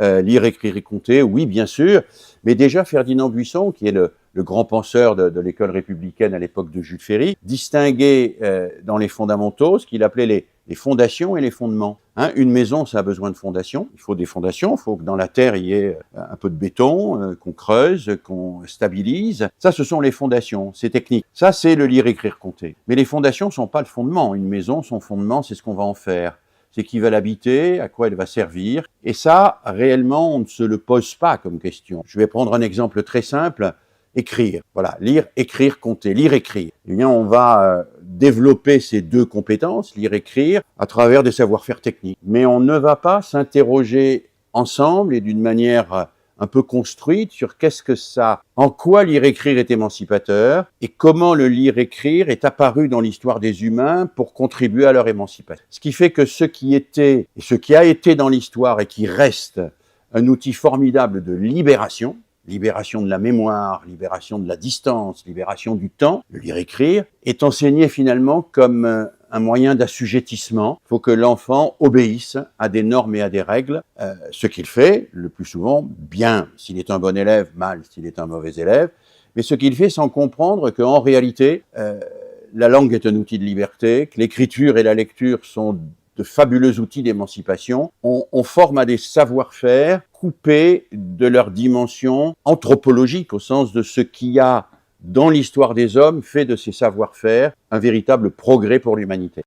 Lire, écrire et compter, oui, bien sûr. Mais déjà, Ferdinand Buisson, qui est le grand penseur de l'école républicaine à l'époque de Jules Ferry, distinguait dans les fondamentaux ce qu'il appelait les fondations et les fondements. Hein, une maison, ça a besoin de fondations. Il faut des fondations. Il faut que dans la terre, il y ait un peu de béton, qu'on creuse, qu'on stabilise. Ça, ce sont les fondations. C'est technique. Ça, c'est le lire, écrire, compter. Mais les fondations ne sont pas le fondement. Une maison, son fondement, c'est ce qu'on va en faire. C'est qui va l'habiter, à quoi elle va servir. Et ça, réellement, on ne se le pose pas comme question. Je vais prendre un exemple très simple. Écrire. Voilà. Lire, écrire, compter. Lire, écrire. Eh bien, on va développer ces deux compétences, lire, écrire, à travers des savoir-faire techniques. Mais on ne va pas s'interroger ensemble et d'une manière un peu construite sur en quoi lire, écrire est émancipateur et comment le lire, écrire est apparu dans l'histoire des humains pour contribuer à leur émancipation. Ce qui fait que ce qui a été dans l'histoire et qui reste un outil formidable de libération de la mémoire, libération de la distance, libération du temps, le lire-écrire, est enseigné finalement comme un moyen d'assujettissement. Il faut que l'enfant obéisse à des normes et à des règles, ce qu'il fait, le plus souvent, bien s'il est un bon élève, mal s'il est un mauvais élève, mais ce qu'il fait sans comprendre qu'en réalité, la langue est un outil de liberté, que l'écriture et la lecture sont de fabuleux outils d'émancipation. On forme à des savoir-faire coupés de leur dimension anthropologique, au sens de ce qui a, dans l'histoire des hommes, fait de ces savoir-faire un véritable progrès pour l'humanité.